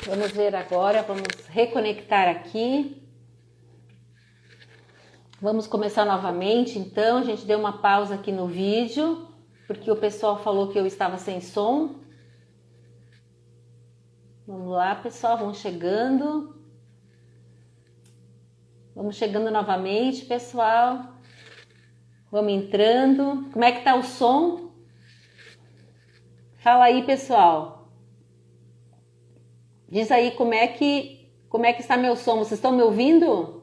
Vamos ver agora, vamos reconectar aqui. Vamos começar novamente, então. A gente deu uma pausa aqui no vídeo, porque o pessoal falou que eu estava sem som. Vamos lá, pessoal, vamos chegando. Vamos chegando novamente, pessoal. Vamos entrando. Como é que tá o som? Fala aí, pessoal. Diz aí como é que está meu som. Vocês estão me ouvindo?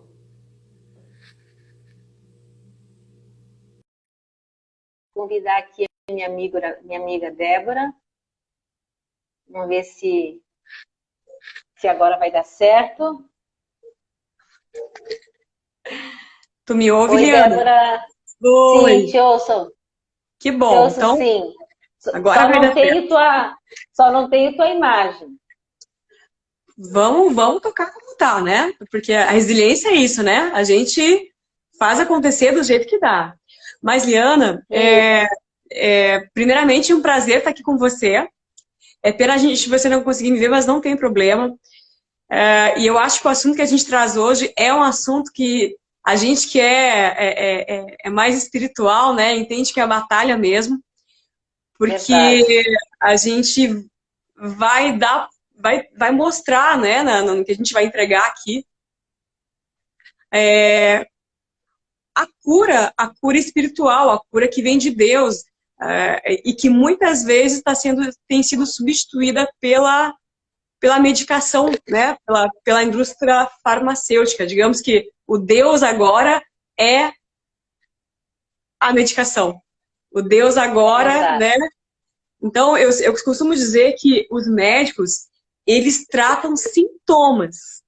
Vou convidar aqui a minha amiga Débora. Vamos ver se agora vai dar certo. Tu me ouve, Oi, Liana? Débora. Sim, Oi, te ouço. que Te bom. ouço Então, sim. agora vai dar certo. Só não tenho tua imagem. Vamos tocar como tá, né? Porque a resiliência é isso, né? A gente faz acontecer do jeito que dá. Mas, Liana, Isso. primeiramente, um prazer estar aqui com você. É pena você não conseguir me ver, mas não tem problema. E eu acho que o assunto que a gente traz hoje é um assunto que a gente que é mais espiritual, né? Entende que é a batalha mesmo. Verdade. Porque a gente vai mostrar, né, no que a gente vai entregar aqui, a cura espiritual, a cura que vem de Deus, e que muitas vezes tem sido substituída pela medicação, né, pela indústria farmacêutica. Digamos que o Deus agora é a medicação. O Deus agora, Verdade. né? Então, eu costumo dizer que os médicos, eles tratam sintomas,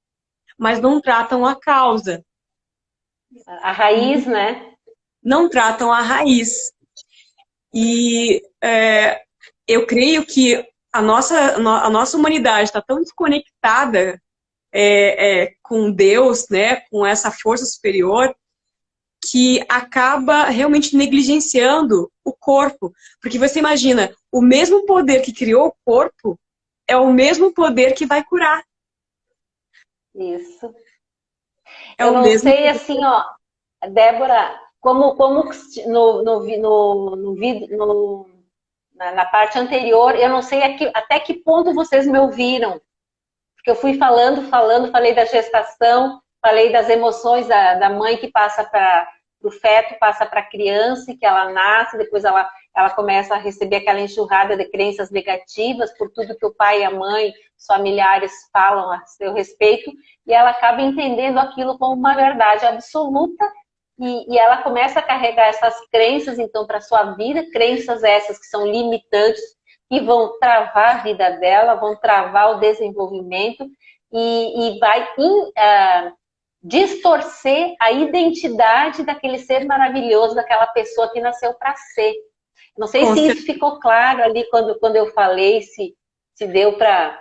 mas não tratam a causa. A raiz, né? Não tratam a raiz. E eu creio que a nossa humanidade está tão desconectada com Deus, né, com essa força superior, que acaba realmente negligenciando o corpo. Porque você imagina, o mesmo poder que criou o corpo é o mesmo poder que vai curar. Isso. É Eu o não mesmo sei poder. assim, ó, Débora, como no, no, vi- no, vídeo- na parte anterior, eu não sei até que ponto vocês me ouviram. Porque eu fui falei da gestação, falei das emoções da mãe que passa para o feto, passa para a criança, e que ela nasce, depois ela começa a receber aquela enxurrada de crenças negativas por tudo que o pai e a mãe, os familiares falam a seu respeito, e ela acaba entendendo aquilo como uma verdade absoluta, e ela começa a carregar essas crenças, então, para a sua vida, crenças essas que são limitantes, que vão travar a vida dela, vão travar o desenvolvimento e vai distorcer a identidade daquele ser maravilhoso, daquela pessoa que nasceu para ser. Não sei Com se certeza. isso ficou claro ali quando eu falei, se deu para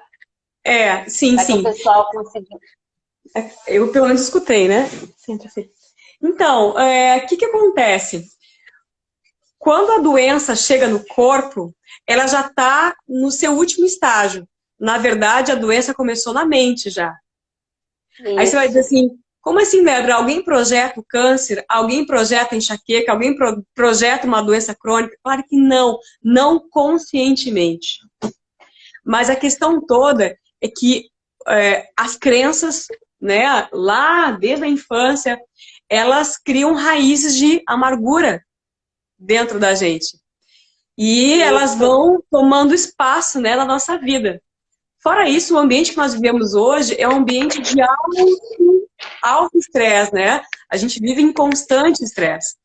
Sim, que o sim. pessoal conseguiu. Eu pelo menos escutei, né? Senta assim. Então, o que acontece? Quando a doença chega no corpo, ela já está no seu último estágio. Na verdade, a doença começou na mente já. Aí você vai dizer Isso, assim, como assim, Débora? Alguém projeta o câncer? Alguém projeta a enxaqueca? Alguém projeta uma doença crônica? Claro que não, não conscientemente. Mas a questão toda é que as crenças, né, lá desde a infância, elas criam raízes de amargura dentro da gente. E elas isso, vão tomando espaço, né, na nossa vida. Fora isso, o ambiente que nós vivemos hoje é um ambiente de alto estresse, né? A gente vive em constante estresse.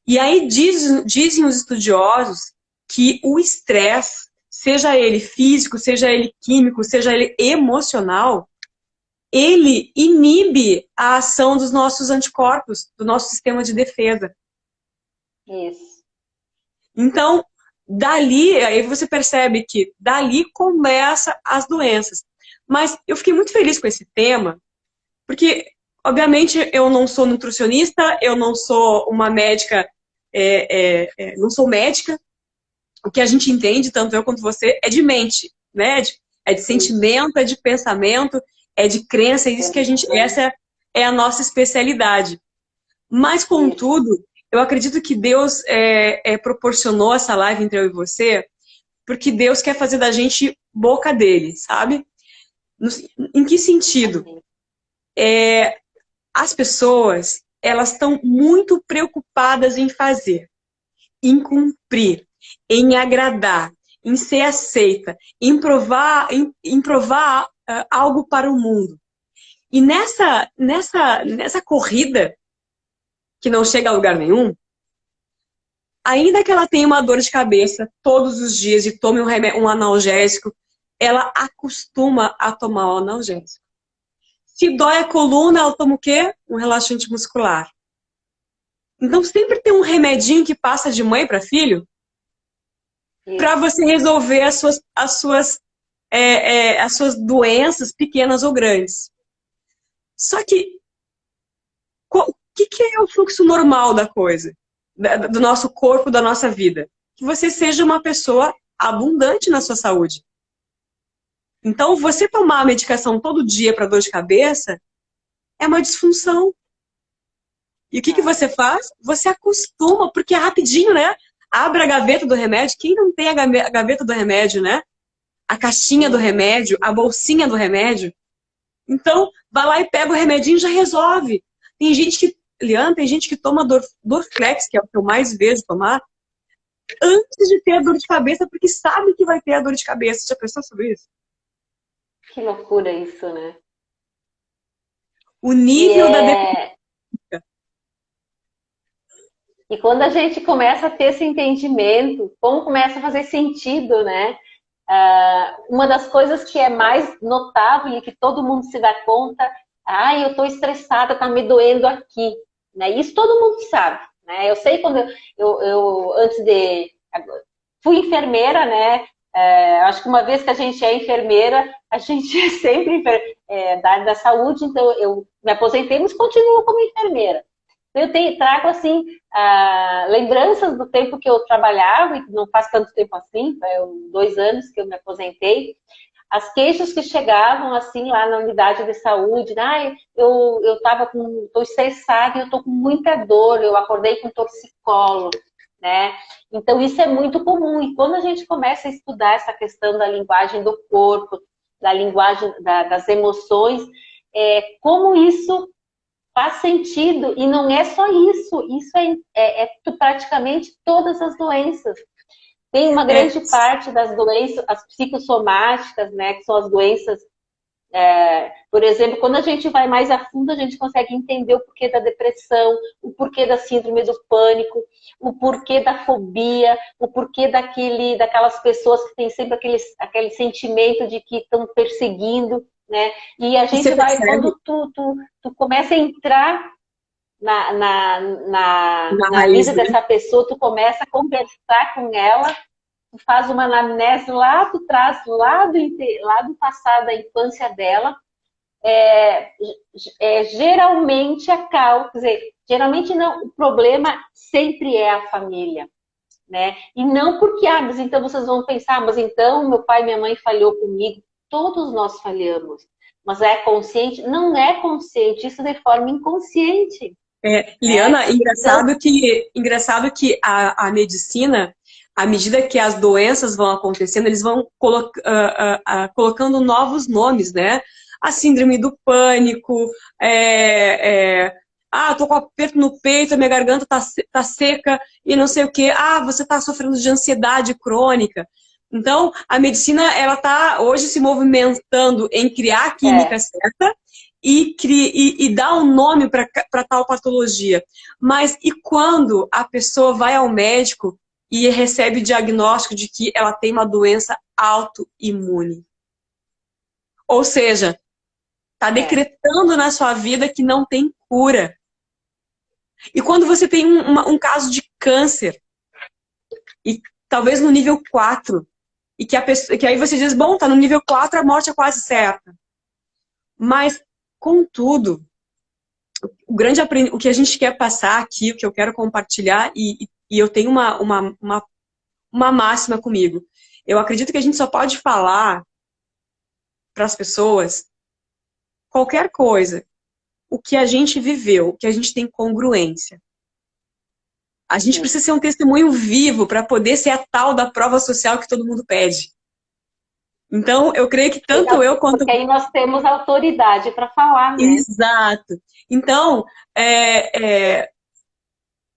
E aí dizem os estudiosos que o estresse, seja ele físico, seja ele químico, seja ele emocional, ele inibe a ação dos nossos anticorpos, do nosso sistema de defesa. isso. Então, dali, aí você percebe que dali começa as doenças. Mas eu fiquei muito feliz com esse tema, porque, obviamente, eu não sou nutricionista, eu não sou uma médica, não sou médica. O que a gente entende, tanto eu quanto você, é de mente, né? É de sentimento, é de pensamento, é de crença, é isso que essa é a nossa especialidade. Mas, contudo, eu acredito que Deus proporcionou essa live entre eu e você, porque Deus quer fazer da gente boca dele, sabe? Em que sentido? As pessoas, elas estão muito preocupadas em fazer, em cumprir, em agradar, em ser aceita, em provar algo para o mundo. E nessa corrida, que não chega a lugar nenhum, ainda que ela tenha uma dor de cabeça todos os dias e tome um analgésico, ela acostuma a tomar o analgésico. Se dói a coluna, ela toma o quê? Um relaxante muscular. Então sempre tem um remedinho que passa de mãe para filho para você resolver as suas doenças pequenas ou grandes. Só que o que é o fluxo normal da coisa? Do nosso corpo, da nossa vida? Que você seja uma pessoa abundante na sua saúde. Então, você tomar a medicação todo dia para dor de cabeça é uma disfunção. E o que você faz? Você acostuma, porque é rapidinho, né? Abre a gaveta do remédio. Quem não tem a gaveta do remédio, né? A caixinha do remédio, a bolsinha do remédio. Então, vai lá e pega o remedinho e já resolve. Tem gente que, Liana, tem gente que toma Dorflex, que é o que eu mais vejo tomar, antes de ter a dor de cabeça, porque sabe que vai ter a dor de cabeça. Você já pensou sobre isso? Que loucura isso, né? O nível da dependência. E quando a gente começa a ter esse entendimento, como começa a fazer sentido, né? Uma das coisas que é mais notável e que todo mundo se dá conta, eu tô estressada, tá me doendo aqui, né? Isso todo mundo sabe, né? Eu sei quando eu antes de fui enfermeira, né? Acho que uma vez que a gente é enfermeira, a gente é sempre da área da saúde, então eu me aposentei, mas continuo como enfermeira. Eu trago, assim, lembranças do tempo que eu trabalhava, e não faz tanto tempo assim, 2 anos que eu me aposentei, as queixas que chegavam, assim, lá na unidade de saúde, eu tô estressada e eu tô com muita dor, eu acordei com torcicolo, né? Então, isso é muito comum, e quando a gente começa a estudar essa questão da linguagem do corpo, da linguagem das emoções, como isso faz sentido, e não é só isso, isso é praticamente todas as doenças. Tem uma grande parte das doenças, as psicossomáticas, né, que são as doenças, por exemplo, quando a gente vai mais a fundo, a gente consegue entender o porquê da depressão, o porquê da síndrome do pânico, o porquê da fobia, o porquê daquelas pessoas que têm sempre aquele sentimento de que estão perseguindo, né? E a gente vai, quando tu começa a entrar na vida dessa pessoa, tu começa a conversar com ela, tu faz uma anamnese lá do trás, lá do passado, da infância dela, geralmente quer dizer, geralmente não, o problema sempre é a família, né? E não porque, mas então vocês vão pensar, mas então meu pai e minha mãe falhou comigo. Todos nós falhamos, mas é consciente? Não é consciente, isso de forma inconsciente. Liana, engraçado que a medicina, à medida que as doenças vão acontecendo, eles vão colocando novos nomes, né? A síndrome do pânico, tô com aperto no peito, a minha garganta tá seca e não sei o quê. Você tá sofrendo de ansiedade crônica. Então, a medicina, ela tá hoje se movimentando em criar a química certa e dar um nome para tal patologia. Mas e quando a pessoa vai ao médico e recebe o diagnóstico de que ela tem uma doença autoimune? Ou seja, está decretando na sua vida que não tem cura. E quando você tem um caso de câncer, e talvez no nível 4, e que aí você diz, bom, tá no nível 4, a morte é quase certa. Mas, contudo, o que a gente quer passar aqui, o que eu quero compartilhar, e eu tenho uma máxima comigo. Eu acredito que a gente só pode falar para as pessoas qualquer coisa, o que a gente viveu, o que a gente tem congruência. A gente precisa ser um testemunho vivo para poder ser a tal da prova social que todo mundo pede. Então, eu creio que tanto eu quanto... Porque aí nós temos autoridade para falar, né? Exato. Então,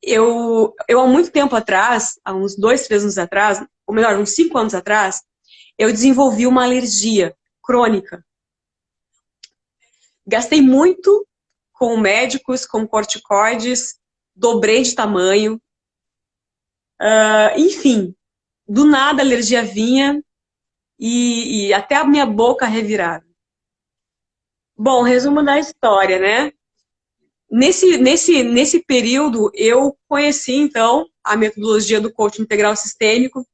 eu há muito tempo atrás, há uns 2, 3 anos atrás, ou melhor, uns 5 anos atrás, eu desenvolvi uma alergia crônica. Gastei muito com médicos, com corticoides, dobrei de tamanho. Enfim, do nada a alergia vinha e até a minha boca revirava. Bom, resumo da história, né? Nesse período, eu conheci, então, a metodologia do coaching integral sistêmico,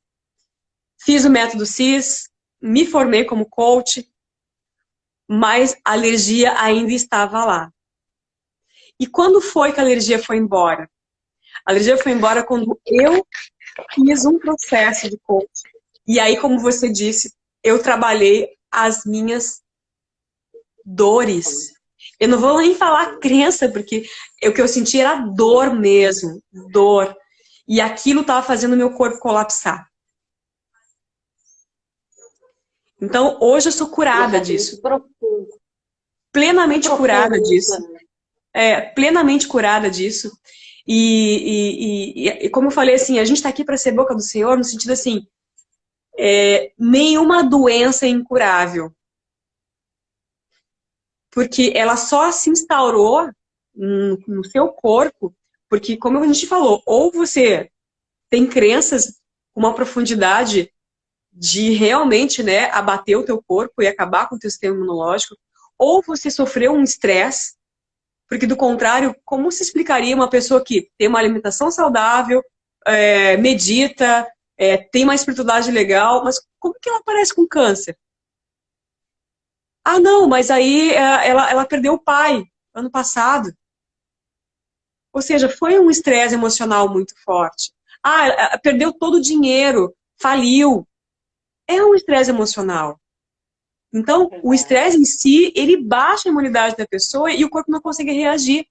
fiz o método CIS, me formei como coach, mas a alergia ainda estava lá. E quando foi que a alergia foi embora? A alergia foi embora quando eu fiz um processo de coaching. E aí, como você disse, eu trabalhei as minhas dores. Eu não vou nem falar crença, porque o que eu senti era dor mesmo, dor. E aquilo estava fazendo meu corpo colapsar. Então, hoje eu sou curada disso. Plenamente curada disso. Plenamente curada disso. E como eu falei, assim, a gente está aqui para ser boca do Senhor, no sentido assim, nenhuma doença é incurável. Porque ela só se instaurou no seu corpo, porque, como a gente falou, ou você tem crenças com uma profundidade de realmente, né, abater o teu corpo e acabar com o teu sistema imunológico, ou você sofreu um estresse, porque do contrário, como se explicaria uma pessoa que tem uma alimentação saudável, medita, tem uma espiritualidade legal, mas como que ela aparece com câncer? Ah, não, mas aí ela perdeu o pai ano passado. Ou seja, foi um estresse emocional muito forte. Ah, ela perdeu todo o dinheiro, faliu. É um estresse emocional. Então, o estresse em si, ele baixa a imunidade da pessoa e o corpo não consegue reagir.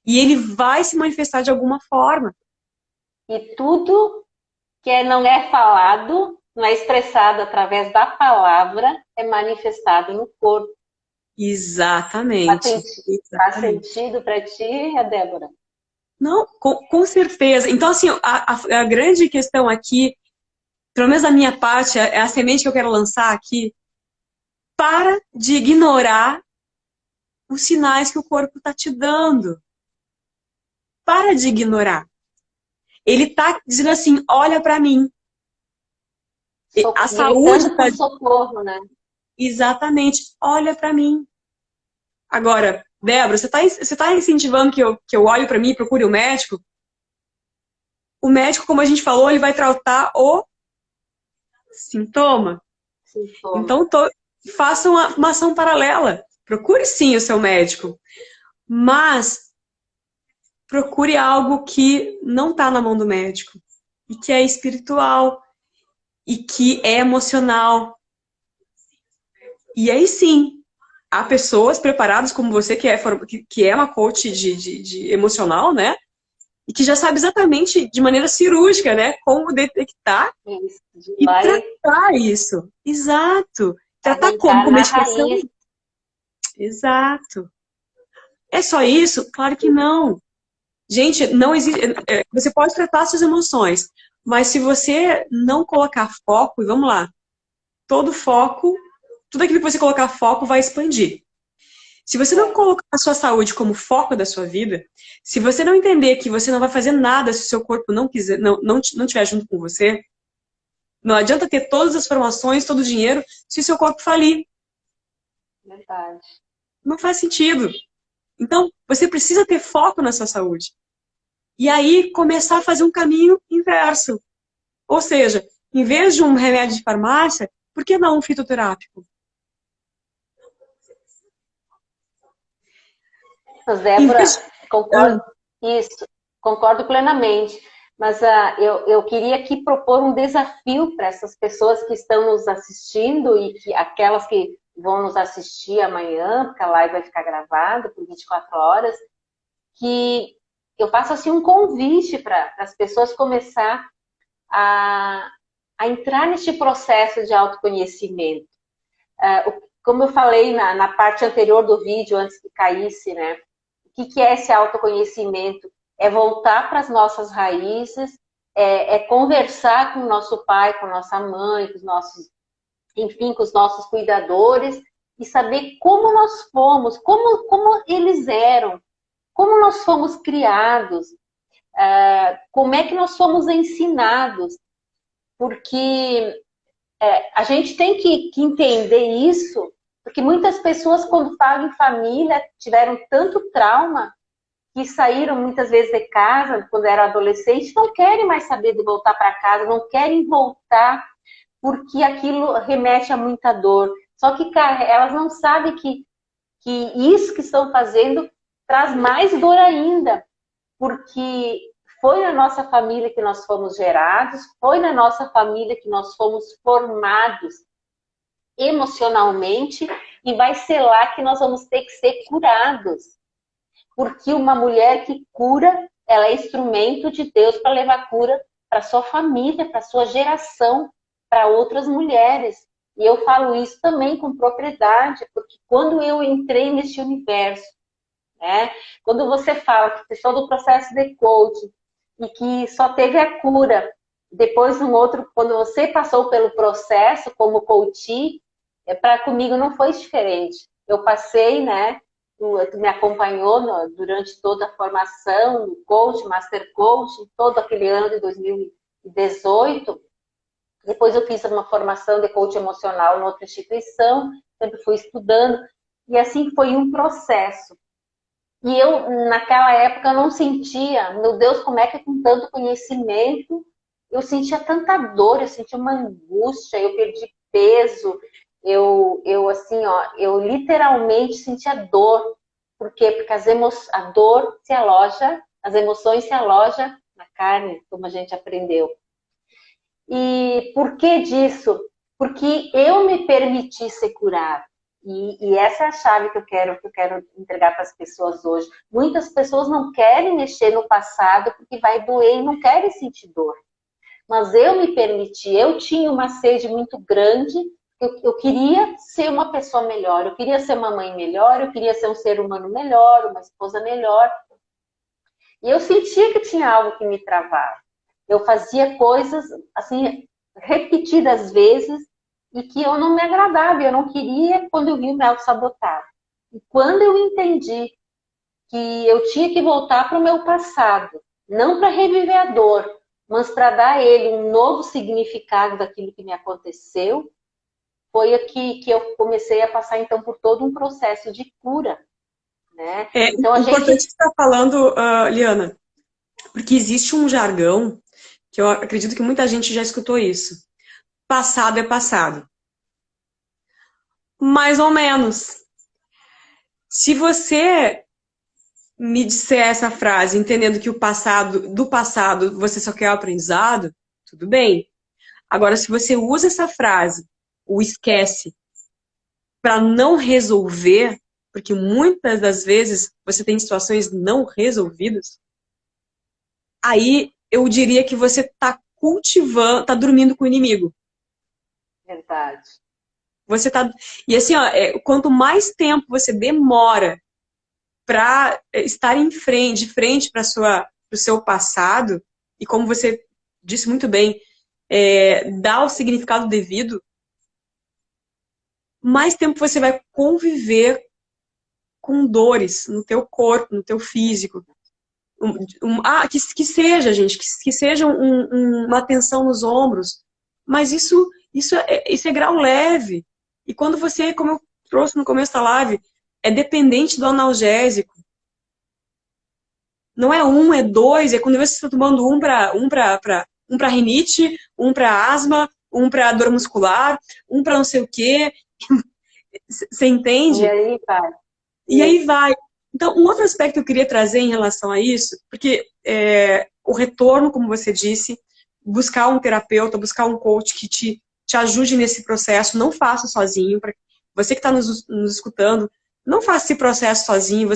E ele vai se manifestar de alguma forma. E tudo que não é falado, não é expressado através da palavra, é manifestado no corpo. Exatamente. Faz sentido para ti, Débora? Não, com certeza. Então, assim, a grande questão aqui, pelo menos da minha parte, é a semente que eu quero lançar aqui. Para de ignorar os sinais que o corpo está te dando. Para de ignorar. Ele está dizendo assim, olha para mim. A saúde está... socorro, né? Exatamente, olha para mim. Agora, Débora, você tá incentivando que eu olhe para mim e procure o médico? O médico, como a gente falou, ele vai tratar o sintoma. Então, faça uma ação paralela. Procure sim o seu médico. Mas procure algo que não está na mão do médico. E que é espiritual. E que é emocional. E aí sim, há pessoas preparadas como você, que é uma coach de emocional, né? E que já sabe exatamente, de maneira cirúrgica, né? Como detectar e tratar isso. Exato. Tratar como? Com medicação? Exato. É só isso? Claro que não. Gente, não existe... Você pode tratar suas emoções, mas se você não colocar foco, e vamos lá, todo foco, tudo aquilo que você colocar foco vai expandir. Se você não colocar a sua saúde como foco da sua vida, se você não entender que você não vai fazer nada se o seu corpo não quiser, não estiver junto com você, não adianta ter todas as formações, todo o dinheiro, se o seu corpo falir. Verdade. Não faz sentido. Então, você precisa ter foco na sua saúde. E aí, começar a fazer um caminho inverso. Ou seja, em vez de um remédio de farmácia, por que não um fitoterápico? Débora, concordo, isso, concordo plenamente. Mas eu queria aqui propor um desafio para essas pessoas que estão nos assistindo e que aquelas que vão nos assistir amanhã, porque a live vai ficar gravada por 24 horas, que eu faço assim um convite para as pessoas começar a entrar neste processo de autoconhecimento. Como eu falei na parte anterior do vídeo, antes que caísse, né? O que é esse autoconhecimento? É voltar para as nossas raízes, é conversar com o nosso pai, com a nossa mãe, com os nossos, enfim, com os nossos cuidadores, e saber como nós fomos, como eles eram, como nós fomos criados, como é que nós fomos ensinados, porque a gente tem que entender isso, porque muitas pessoas, quando falam em família, tiveram tanto trauma que saíram muitas vezes de casa, quando eram adolescentes, não querem mais saber de voltar para casa, não querem voltar, porque aquilo remete a muita dor. Só que, cara, elas não sabem que isso que estão fazendo traz mais dor ainda, porque foi na nossa família que nós fomos gerados, foi na nossa família que nós fomos formados emocionalmente, e vai ser lá que nós vamos ter que ser curados. Porque uma mulher que cura, ela é instrumento de Deus para levar cura para sua família, para sua geração, para outras mulheres. E eu falo isso também com propriedade, porque quando eu entrei nesse universo, né, quando você fala que pessoa do processo de coaching e que só teve a cura depois um outro, quando você passou pelo processo como coach, para comigo não foi diferente. Eu passei, né? Tu me acompanhou durante toda a formação, no coach, master coach, todo aquele ano de 2018. Depois eu fiz uma formação de coach emocional em outra instituição, sempre fui estudando, e assim foi um processo. E eu, naquela época, eu não sentia, meu Deus, como é que com tanto conhecimento, eu sentia tanta dor, eu sentia uma angústia, eu perdi peso, eu assim, ó, eu literalmente sentia dor. Por quê? Porque a dor se aloja, as emoções se alojam na carne, como a gente aprendeu. E por que disso? Porque eu me permiti ser curada. E essa é a chave que eu quero entregar para as pessoas hoje. Muitas pessoas não querem mexer no passado porque vai doer e não querem sentir dor. Mas eu me permiti, eu tinha uma sede muito grande, eu queria ser uma pessoa melhor, eu queria ser uma mãe melhor, eu queria ser um ser humano melhor, uma esposa melhor. E eu sentia que tinha algo que me travava. Eu fazia coisas, assim, repetidas vezes, e que eu não me agradava, eu não queria quando eu vi me auto-sabotar. E quando eu entendi que eu tinha que voltar para o meu passado, não para reviver a dor, mas para dar a ele um novo significado daquilo que me aconteceu, foi aqui que eu comecei a passar, então, por todo um processo de cura. Né? Então, a importante gente... que você está falando, Liana, porque existe um jargão, que eu acredito que muita gente já escutou isso. Passado é passado. Mais ou menos. Se você me disser essa frase, entendendo que do passado você só quer o aprendizado, tudo bem. Agora, se você usa essa frase, o esquece, para não resolver, porque muitas das vezes você tem situações não resolvidas, aí eu diria que você está cultivando, está dormindo com o inimigo. Verdade. Você tá... E assim, ó, quanto mais tempo você demora para estar de frente para o seu passado, e como você disse muito bem, dar o significado devido, mais tempo você vai conviver com dores no teu corpo, no teu físico. Que seja, gente, que seja uma tensão nos ombros, mas isso é grau leve. E quando você, como eu trouxe no começo da live, é dependente do analgésico. Não é um, é dois, é quando você está tomando um para rinite, um para asma, um para dor muscular, um para não sei o quê. Você entende? E aí vai. E aí vai. Então, um outro aspecto que eu queria trazer em relação a isso, porque o retorno, como você disse, buscar um terapeuta, buscar um coach que te ajude nesse processo, não faça sozinho, Você que está nos escutando, não faça esse processo sozinho.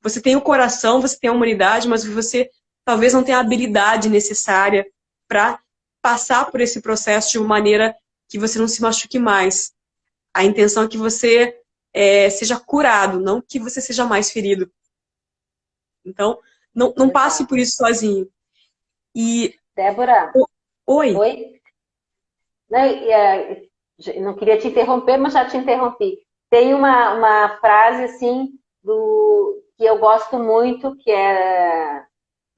Você tem o coração, você tem a humanidade, mas você talvez não tenha a habilidade necessária para passar por esse processo de uma maneira que você não se machuque mais. A intenção é que você seja curado, não que você seja mais ferido. Então, não passe por isso sozinho. E... Débora? Oi? Oi? Não queria te interromper, mas já te interrompi. Tem uma frase, assim, que eu gosto muito, que é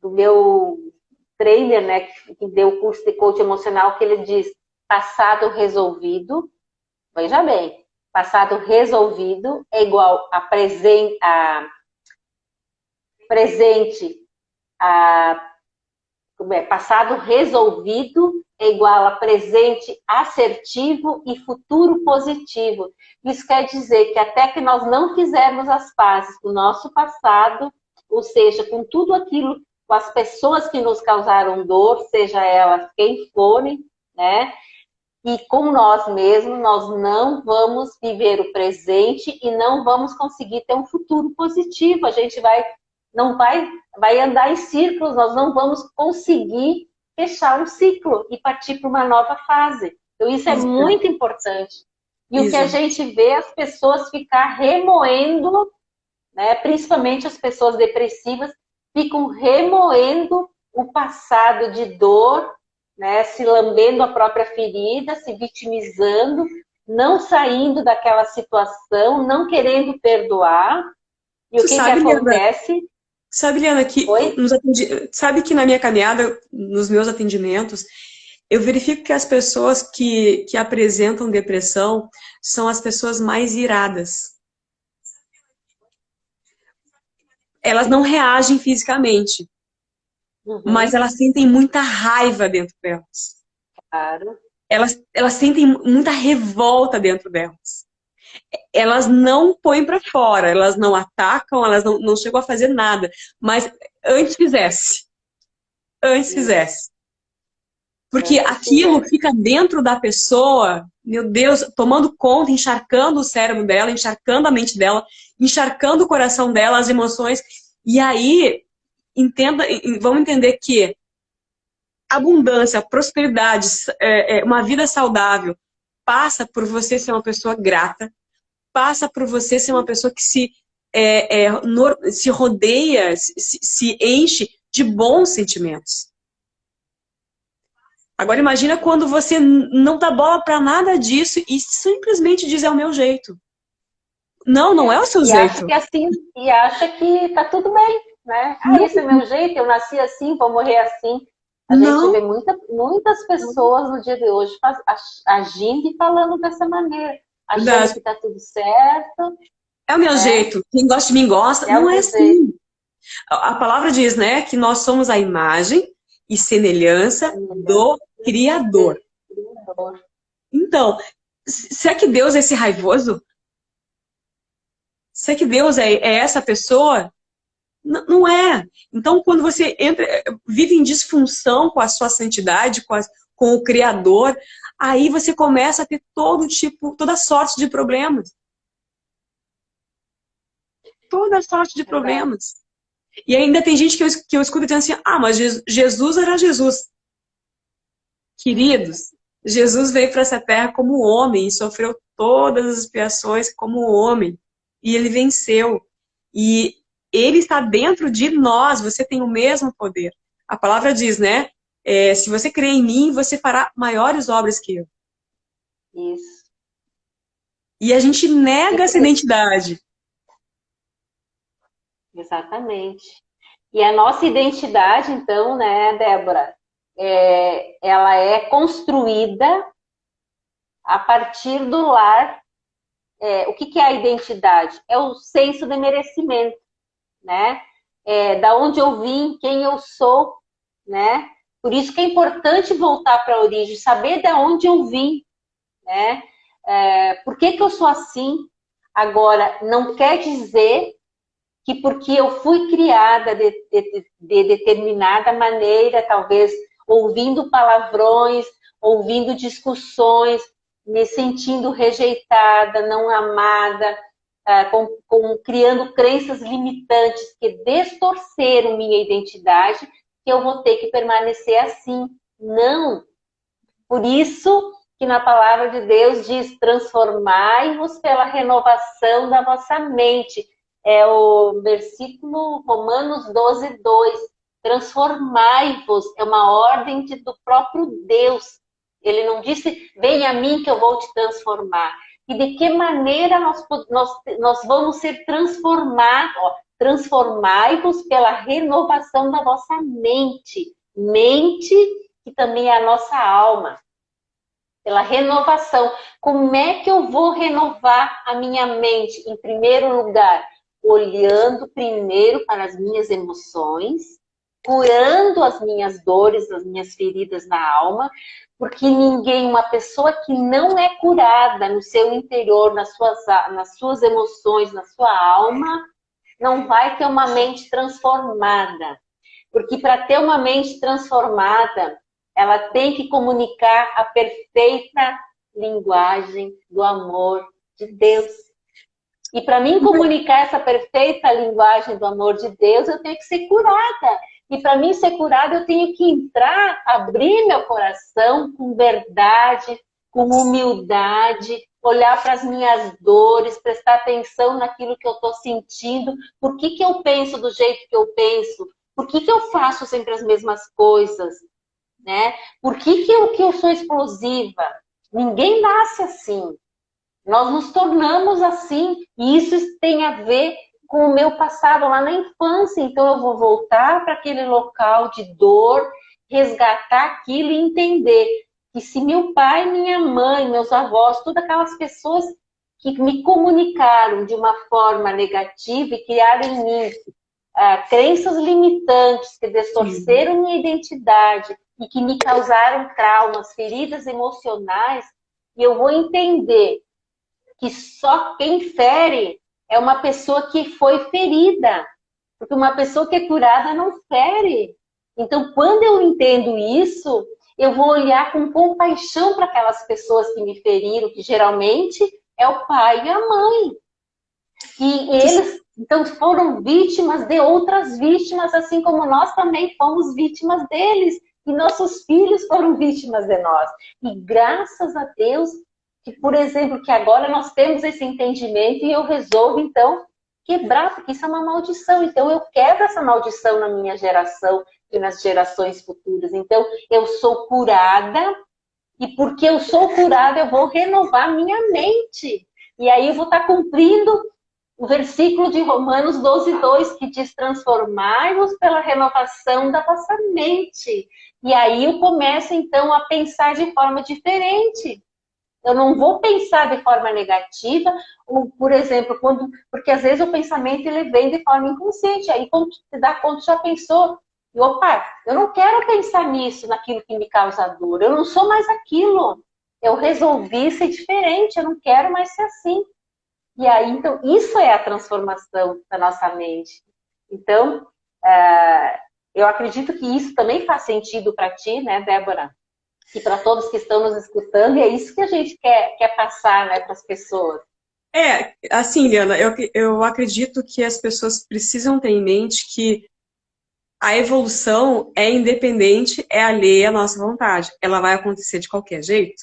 do meu trainer, né, que deu o curso de coach emocional, que ele diz: passado resolvido, veja bem, passado resolvido é igual a presente, passado resolvido é igual a presente assertivo e futuro positivo. Isso quer dizer que até que nós não fizermos as pazes com o nosso passado, ou seja, com tudo aquilo, com as pessoas que nos causaram dor, seja elas quem forem, né? E com nós mesmos, nós não vamos viver o presente e não vamos conseguir ter um futuro positivo. A gente não vai andar em círculos, nós não vamos conseguir fechar um ciclo e partir para uma nova fase. Então, isso é muito importante. E o que a gente vê é as pessoas ficar remoendo, né, principalmente as pessoas depressivas, ficam remoendo o passado de dor, né, se lambendo a própria ferida, se vitimizando, não saindo daquela situação, não querendo perdoar. E o que acontece? Sabe, Liana, sabe que na minha caminhada, nos meus atendimentos, eu verifico que as pessoas que apresentam depressão são as pessoas mais iradas. Elas não reagem fisicamente, mas elas sentem muita raiva dentro delas. Claro. Elas sentem muita revolta dentro delas. Elas não põem para fora, elas não atacam, elas não chegam a fazer nada. Mas antes fizesse. Antes fizesse. Porque aquilo fica dentro da pessoa, meu Deus, tomando conta, encharcando o cérebro dela, encharcando a mente dela, encharcando o coração dela, as emoções. E aí, vamos entender que abundância, prosperidade, uma vida saudável, passa por você ser uma pessoa grata, passa por você ser uma pessoa que se rodeia, se enche de bons sentimentos. Agora imagina quando você não dá bola para nada disso e simplesmente diz: é o meu jeito. Não é o seu jeito. E acha que tá tudo bem, né? Esse é o meu jeito, eu nasci assim, vou morrer assim. A gente vê muitas pessoas no dia de hoje agindo e falando dessa maneira, achando que tá tudo certo. É o meu jeito. Quem gosta de mim gosta. Não é assim. A palavra diz, né, que nós somos a imagem e semelhança do Criador. Então, será que Deus é esse raivoso? Será que Deus é essa pessoa? Não é. Então, quando você vive em disfunção com a sua santidade, com o Criador, aí você começa a ter toda sorte de problemas. Toda sorte de problemas. E ainda tem gente que eu escuto dizendo assim: mas Jesus era Jesus. Queridos, Jesus veio para essa terra como homem e sofreu todas as expiações como homem. E ele venceu. E ele está dentro de nós, você tem o mesmo poder. A palavra diz, né? Se você crer em mim, você fará maiores obras que eu. Isso. E a gente nega essa identidade. Exatamente. E a nossa identidade, então, né, Débora, ela é construída a partir do lar. O que é a identidade? É o senso de merecimento, né? Da onde eu vim, quem eu sou, né? Por isso que é importante voltar para a origem, saber de onde eu vim, né? Por que eu sou assim? Agora, não quer dizer que porque eu fui criada de determinada maneira, talvez ouvindo palavrões, ouvindo discussões, me sentindo rejeitada, não amada, criando crenças limitantes que distorceram minha identidade, que eu vou ter que permanecer assim. Não. Por isso que na palavra de Deus diz, transformai-vos pela renovação da vossa mente. É o versículo Romanos 12:2. Transformai-vos, é uma ordem do próprio Deus. Ele não disse, vem a mim que eu vou te transformar. E de que maneira nós vamos ser transformados? Transformai-vos pela renovação da vossa mente. Mente, que também é a nossa alma. Pela renovação. Como é que eu vou renovar a minha mente? Em primeiro lugar, olhando primeiro para as minhas emoções, curando as minhas dores, as minhas feridas na alma, porque uma pessoa que não é curada no seu interior, nas suas emoções, na sua alma, não vai ter uma mente transformada. Porque para ter uma mente transformada, ela tem que comunicar a perfeita linguagem do amor de Deus. E para mim comunicar essa perfeita linguagem do amor de Deus, eu tenho que ser curada. E para mim ser curada, eu tenho que entrar, abrir meu coração com verdade, com humildade, olhar para as minhas dores, prestar atenção naquilo que eu estou sentindo. Por que eu penso do jeito que eu penso? Por que eu faço sempre as mesmas coisas? Né? Por que eu sou explosiva? Ninguém nasce assim. Nós nos tornamos assim. E isso tem a ver com o meu passado lá na infância. Então eu vou voltar para aquele local de dor, resgatar aquilo e entender que se meu pai, minha mãe, meus avós, todas aquelas pessoas que me comunicaram de uma forma negativa e criaram em mim crenças limitantes que distorceram minha identidade e que me causaram traumas, feridas emocionais, e eu vou entender que só quem fere é uma pessoa que foi ferida. Porque uma pessoa que é curada não fere. Então, quando eu entendo isso, eu vou olhar com compaixão para aquelas pessoas que me feriram, que geralmente é o pai e a mãe. E eles, então, foram vítimas de outras vítimas, assim como nós também fomos vítimas deles. E nossos filhos foram vítimas de nós. E graças a Deus, que, por exemplo, que agora nós temos esse entendimento e eu resolvo, então, quebrar, porque isso é uma maldição. Então, eu quebro essa maldição na minha geração e nas gerações futuras. Então, eu sou curada e porque eu sou curada, eu vou renovar minha mente. E aí eu vou estar cumprindo o versículo de Romanos 12:2, que diz, transformai-vos pela renovação da vossa mente. E aí eu começo, então, a pensar de forma diferente. Eu não vou pensar de forma negativa, ou, por exemplo, porque às vezes o pensamento ele vem de forma inconsciente. Aí, quando você dá conta, já pensou, e, opa, eu não quero pensar nisso, naquilo que me causa dor. Eu não sou mais aquilo. Eu resolvi ser diferente, eu não quero mais ser assim. E aí, então, isso é a transformação da nossa mente. Então, eu acredito que isso também faz sentido para ti, né, Débora? E para todos que estão nos escutando, e é isso que a gente quer passar, né, para as pessoas. Assim, Liana, eu acredito que as pessoas precisam ter em mente que a evolução é independente, é alheia à nossa vontade. Ela vai acontecer de qualquer jeito.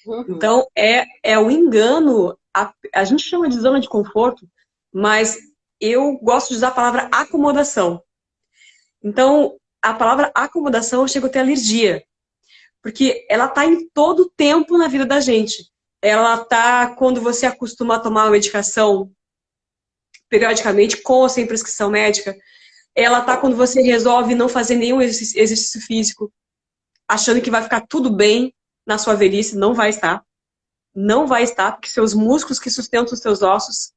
Uhum. Então, é o engano, a gente chama de zona de conforto, mas eu gosto de usar a palavra acomodação. Então, a palavra acomodação eu chego a ter alergia. Porque ela está em todo tempo na vida da gente. Ela está quando você acostuma a tomar uma medicação periodicamente, com ou sem prescrição médica. Ela está quando você resolve não fazer nenhum exercício físico, achando que vai ficar tudo bem na sua velhice. Não vai estar. Não vai estar, porque seus músculos que sustentam os seus ossos.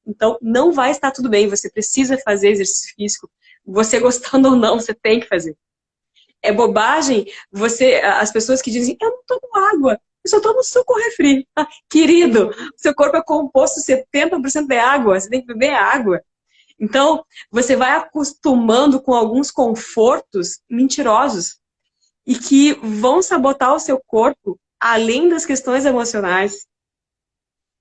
Então, não vai estar tudo bem. Você precisa fazer exercício físico. Você gostando ou não, você tem que fazer. É bobagem as pessoas que dizem, eu não tomo água, eu só tomo suco ou refri. Querido, seu corpo é composto 70% de água, você tem que beber água. Então, você vai acostumando com alguns confortos mentirosos e que vão sabotar o seu corpo além das questões emocionais,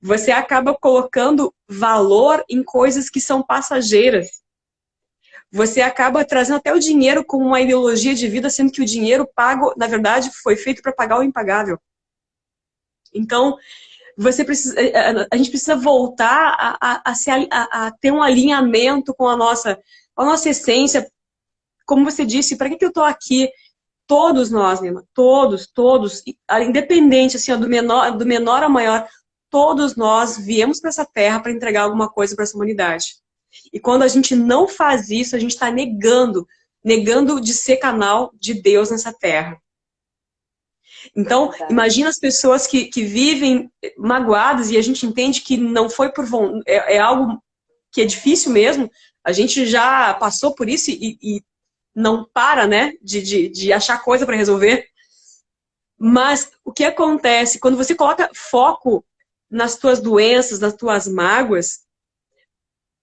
você acaba colocando valor em coisas que são passageiras. Você acaba trazendo até o dinheiro como uma ideologia de vida, sendo que o dinheiro pago, na verdade, foi feito para pagar o impagável. Então, a gente precisa voltar a ter um alinhamento com a nossa essência. Como você disse, para que eu estou aqui? Todos nós, Nima, todos, independente assim, ó, do menor ao maior, todos nós viemos para essa terra para entregar alguma coisa para essa humanidade. E quando a gente não faz isso, a gente está negando de ser canal de Deus nessa terra. Então, imagina as pessoas que vivem magoadas, e a gente entende que não foi por vontade, é algo que é difícil mesmo, a gente já passou por isso e não para, né, de achar coisa para resolver. Mas o que acontece, quando você coloca foco nas tuas doenças, nas tuas mágoas,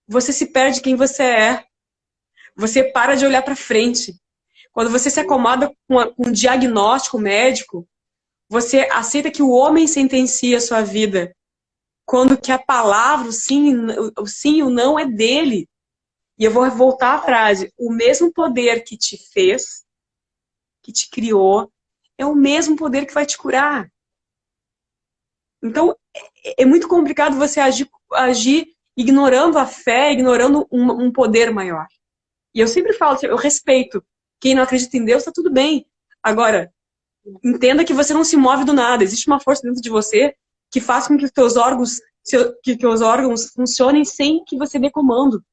você se perde quem você é. Você para de olhar para frente. Quando você se acomoda com um diagnóstico médico, você aceita que o homem sentencia a sua vida. Quando que a palavra, o sim e o não é dele. E eu vou voltar à frase. O mesmo poder que te fez, que te criou, é o mesmo poder que vai te curar. Então, é muito complicado você agir ignorando a fé, ignorando um poder maior. E eu sempre falo, eu respeito. Quem não acredita em Deus, tá tudo bem. Agora, entenda que você não se move do nada. Existe uma força dentro de você que faz com que os teus órgãos, que os órgãos funcionem sem que você dê comando.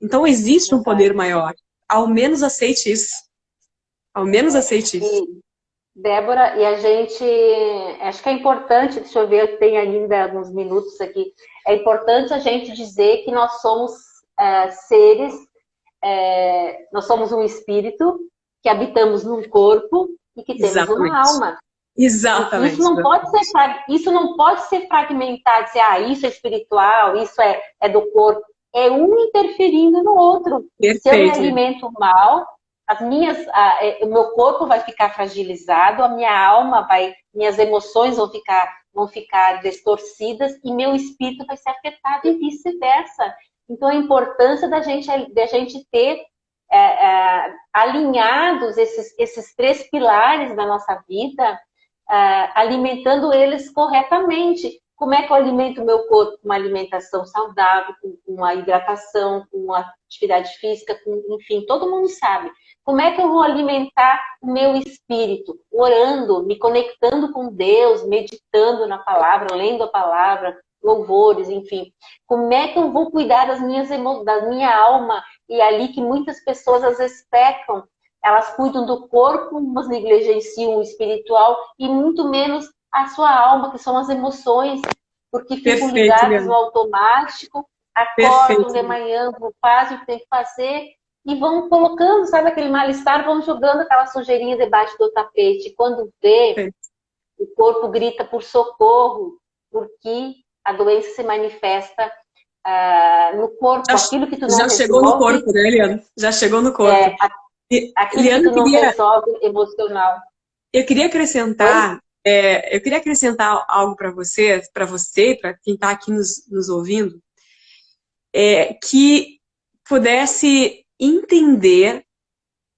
Então, existe um poder maior. Ao menos aceite isso. Ao menos aceite isso. Débora, e a gente, acho que é importante, deixa eu ver, eu tenho ainda alguns minutos aqui, é importante a gente dizer que nós somos seres, nós somos um espírito, que habitamos num corpo e que temos uma alma. Exatamente. Isso não pode ser fragmentado, dizer, isso é espiritual, isso é do corpo. É um interferindo no outro. Perfeito. Se eu me alimento mal, o meu corpo vai ficar fragilizado, a minha alma minhas emoções vão ficar distorcidas e meu espírito vai ser afetado e vice-versa. Então, a importância da gente ter alinhados esses três pilares da nossa vida, alimentando eles corretamente. Como é que eu alimento o meu corpo? Com uma alimentação saudável, com uma hidratação, com uma atividade física, enfim, todo mundo sabe. Como é que eu vou alimentar o meu espírito? Orando, me conectando com Deus, meditando na palavra, lendo a palavra, louvores, enfim. Como é que eu vou cuidar da minha alma? E é ali que muitas pessoas às vezes pecam. Elas cuidam do corpo, mas negligenciam o espiritual e muito menos a sua alma, que são as emoções, porque ficam ligadas no automático, acordam de manhã, fazem o que tem que fazer e vão colocando, sabe, aquele mal-estar, vão jogando aquela sujeirinha debaixo do tapete. Quando vê, o corpo grita por socorro, porque a doença se manifesta no corpo. Aquilo que tu não resolve... Já chegou no corpo, né, Eliana? Já chegou no corpo. Aquilo Eliana, que tu não resolve emocional. Eu queria acrescentar... algo para você, para quem está aqui nos ouvindo, que pudesse entender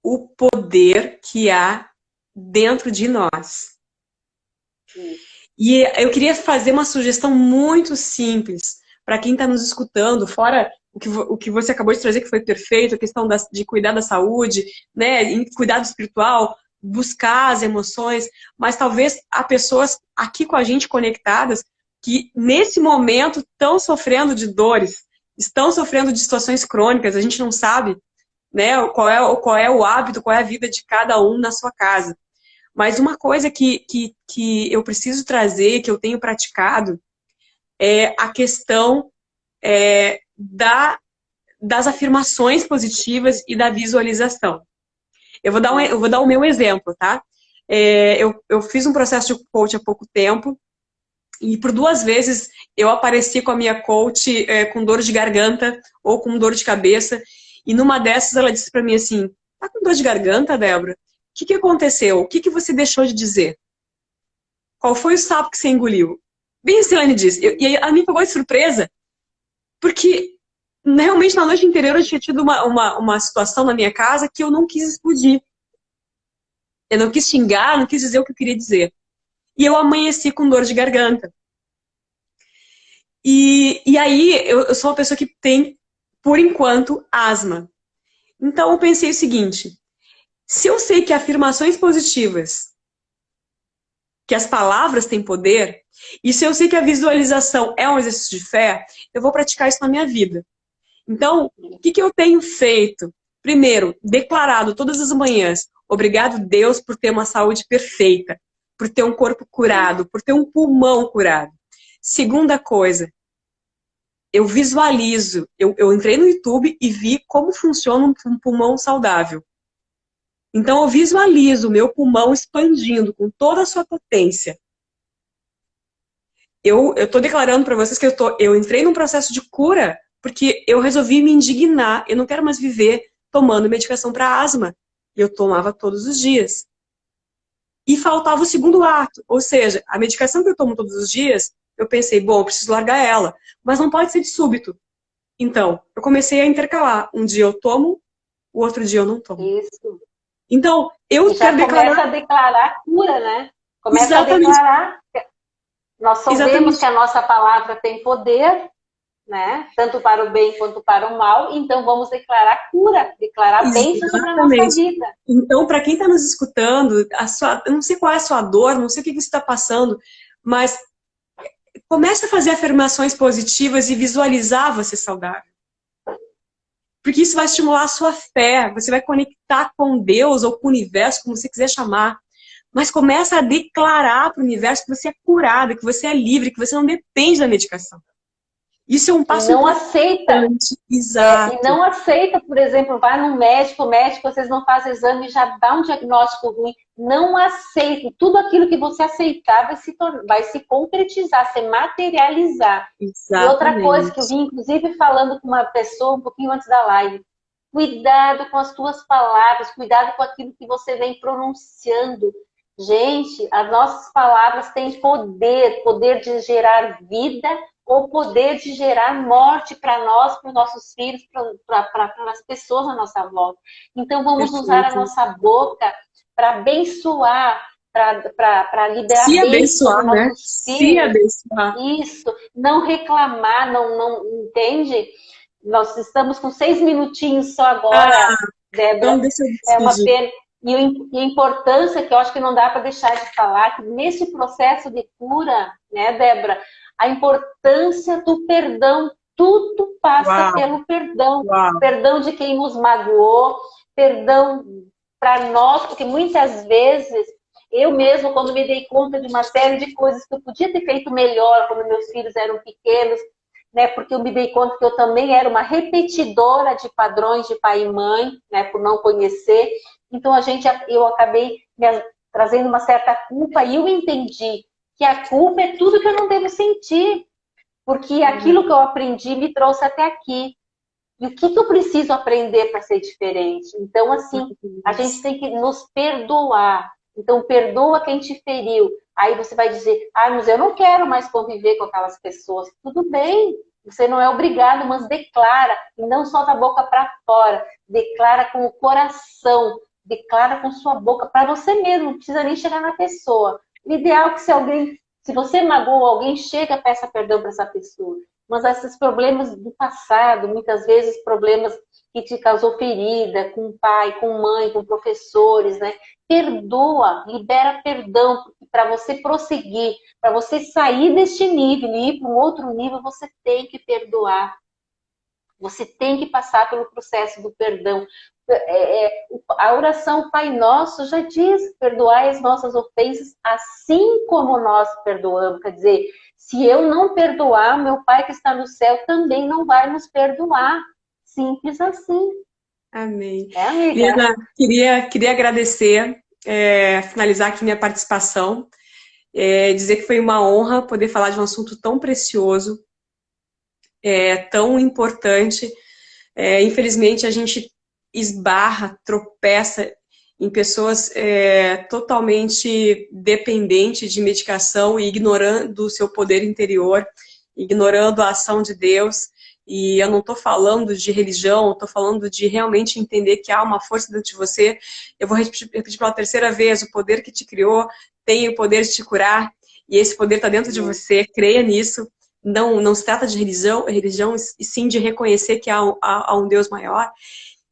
o poder que há dentro de nós. E eu queria fazer uma sugestão muito simples para quem está nos escutando, fora o que você acabou de trazer, que foi perfeito, a questão de cuidar da saúde, né, cuidado espiritual, buscar as emoções, mas talvez há pessoas aqui com a gente conectadas que nesse momento estão sofrendo de dores, estão sofrendo de situações crônicas, a gente não sabe, né, qual é o hábito, qual é a vida de cada um na sua casa. Mas uma coisa que eu preciso trazer, que eu tenho praticado, é a questão das afirmações positivas e da visualização. Eu vou dar o meu exemplo, tá? Eu fiz um processo de coach há pouco tempo e por 2 vezes eu apareci com a minha coach com dor de garganta ou com dor de cabeça e numa dessas ela disse pra mim assim, tá com dor de garganta, Débora? O que aconteceu? O que você deixou de dizer? qual foi o sapo que você engoliu? Bem assim, ela me disse. E aí ela me pegou de surpresa, porque realmente na noite anterior eu tinha tido uma situação na minha casa que eu não quis explodir. Eu não quis xingar, não quis dizer o que eu queria dizer. E eu amanheci com dor de garganta. E aí eu sou uma pessoa que tem, por enquanto, asma. Então eu pensei o seguinte, se eu sei que afirmações positivas, que as palavras têm poder, e se eu sei que a visualização é um exercício de fé, eu vou praticar isso na minha vida. Então, o que eu tenho feito? Primeiro, declarado todas as manhãs, obrigado Deus por ter uma saúde perfeita, por ter um corpo curado, por ter um pulmão curado. Segunda coisa, eu visualizo, eu entrei no YouTube e vi como funciona um pulmão saudável. Então eu visualizo o meu pulmão expandindo com toda a sua potência. Eu estou declarando para vocês que eu entrei num processo de cura porque eu resolvi me indignar. Eu não quero mais viver tomando medicação para asma. Eu tomava todos os dias. E faltava o segundo ato. Ou seja, a medicação que eu tomo todos os dias, eu pensei, bom, eu preciso largar ela. Mas não pode ser de súbito. Então, eu comecei a intercalar. Um dia eu tomo, o outro dia eu não tomo. Isso. Então, eu E já quero começa a declarar a cura, né? Começa Exatamente. a declarar. Nós sabemos Exatamente. que a nossa palavra tem poder, né? Tanto para o bem quanto para o mal. Então, vamos declarar cura, declarar bênção sobre a nossa vida. Então, para quem está nos escutando, eu não sei qual é a sua dor, não sei o que você está passando, mas comece a fazer afirmações positivas e visualizar você saudável. Porque isso vai estimular a sua fé, você vai conectar com Deus ou com o universo, como você quiser chamar. Mas começa a declarar para o universo que você é curada, que você é livre, que você não depende da medicação. Isso é um passo não aceita. Exato. E não aceita, por exemplo, vai no médico, o médico, vocês não fazem exame e já dá um diagnóstico ruim. Não aceita. Tudo aquilo que você aceitar vai se concretizar, se materializar. Exatamente. E outra coisa que eu vim, inclusive, falando com uma pessoa um pouquinho antes da live. Cuidado com as tuas palavras, cuidado com aquilo que você vem pronunciando. Gente, as nossas palavras têm poder, poder de gerar vida ou poder de gerar morte para nós, para os nossos filhos, para as pessoas à nossa volta. Então, vamos usar a nossa boca para abençoar, para liberar se bênção abençoar, para né? nossos filhos. Se abençoar. Isso, não reclamar, não entende? Nós estamos com 6 minutinhos só agora, Débora. Então deixa eu É uma pena. E a importância que eu acho que não dá para deixar de falar, que nesse processo de cura, né, Débora, a importância do perdão, tudo passa pelo perdão. Perdão de quem nos magoou, perdão para nós, porque muitas vezes eu mesmo, quando me dei conta de uma série de coisas que eu podia ter feito melhor quando meus filhos eram pequenos, né, porque eu me dei conta que eu também era uma repetidora de padrões de pai e mãe, né, por não conhecer. Então eu acabei trazendo uma certa culpa e eu entendi que a culpa é tudo que eu não devo sentir, porque aquilo que eu aprendi me trouxe até aqui. E o que eu preciso aprender para ser diferente? Então, assim, a gente tem que nos perdoar. Então, perdoa quem te feriu. Aí você vai dizer, mas eu não quero mais conviver com aquelas pessoas. Tudo bem, você não é obrigado, mas declara. E não só da boca para fora. Declara com o coração. Declara com sua boca para você mesmo. Não precisa nem chegar na pessoa. O ideal é que se você magoou alguém, chega, peça perdão para essa pessoa. Mas esses problemas do passado, muitas vezes problemas que te causou ferida, com pai, com mãe, com professores, né? Perdoa, libera perdão, para você prosseguir, para você sair deste nível e ir para um outro nível, você tem que perdoar. Você tem que passar pelo processo do perdão. A oração Pai Nosso já diz, perdoai as nossas ofensas, assim como nós perdoamos. Quer dizer, se eu não perdoar, meu Pai que está no céu também não vai nos perdoar. Simples assim. Amém. Amiga? Queria agradecer, finalizar aqui minha participação, dizer que foi uma honra poder falar de um assunto tão precioso, tão importante. Infelizmente, a gente esbarra, tropeça em pessoas totalmente dependentes de medicação e ignorando o seu poder interior, ignorando a ação de Deus. E eu não estou falando de religião, estou falando de realmente entender que há uma força dentro de você. Eu vou repetir pela terceira vez, o poder que te criou tem o poder de te curar, e esse poder está dentro de você, creia nisso. Não se trata de religião, e sim de reconhecer que há um Deus maior.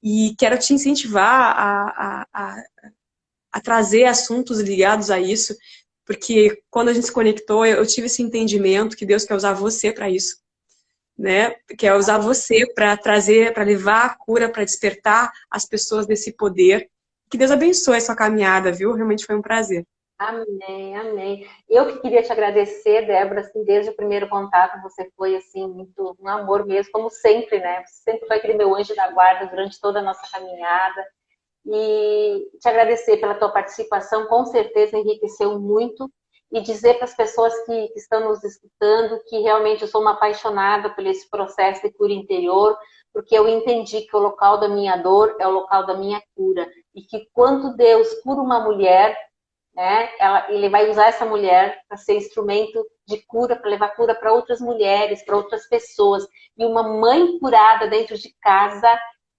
E quero te incentivar a trazer assuntos ligados a isso, porque quando a gente se conectou, eu tive esse entendimento que Deus quer usar você para isso, né? Quer usar você para trazer, para levar a cura, para despertar as pessoas desse poder. Que Deus abençoe a sua caminhada, viu? Realmente foi um prazer. Amém, amém. Eu que queria te agradecer, Débora, assim, desde o primeiro contato, você foi, assim, muito um amor mesmo, como sempre, né? Você sempre foi aquele meu anjo da guarda durante toda a nossa caminhada. E te agradecer pela tua participação, com certeza enriqueceu muito. E dizer para as pessoas que estão nos escutando que realmente eu sou uma apaixonada por esse processo de cura interior, porque eu entendi que o local da minha dor é o local da minha cura. E que quando Deus cura uma mulher, né, ele vai usar essa mulher para ser instrumento de cura, para levar cura para outras mulheres, para outras pessoas. E uma mãe curada dentro de casa,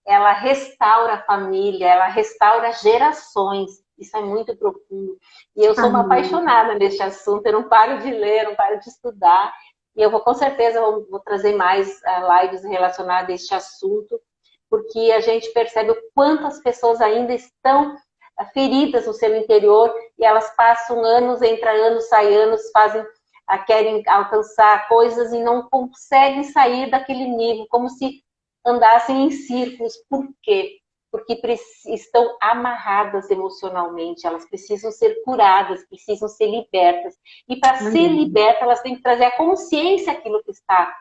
ela restaura a família, ela restaura gerações. Isso é muito profundo. E eu sou uma Amém. apaixonada neste assunto, eu não paro de ler, não paro de estudar. E eu vou, com certeza, vou trazer mais lives relacionadas a este assunto, porque a gente percebe o quanto as pessoas ainda estão feridas no seu interior e elas passam anos, entra anos, sai anos, querem alcançar coisas e não conseguem sair daquele nível, como se andassem em círculos. Por quê? Porque estão amarradas emocionalmente, elas precisam ser curadas, precisam ser libertas. E para ser Amém. liberta, elas têm que trazer a consciência aquilo que está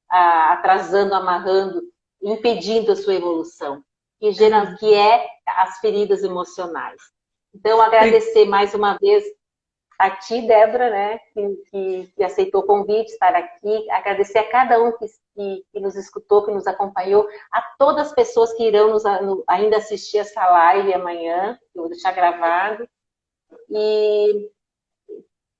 atrasando, amarrando, impedindo a sua evolução, que é as feridas emocionais. Então, agradecer mais uma vez a ti, Débora, né, que aceitou o convite, estar aqui, agradecer a cada um que nos escutou, que nos acompanhou, a todas as pessoas que irão ainda assistir essa live amanhã, que eu vou deixar gravado, e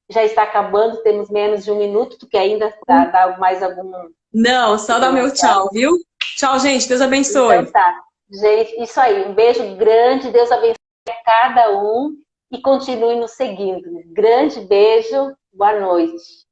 já está acabando, temos menos de um minuto, tu quer ainda dar mais algum Não, só dá meu recado? tchau, viu? Tchau, gente. Deus Então abençoe. tá, gente, isso aí, um beijo grande, Deus abençoe a cada um e continue nos seguindo. Grande beijo, boa noite.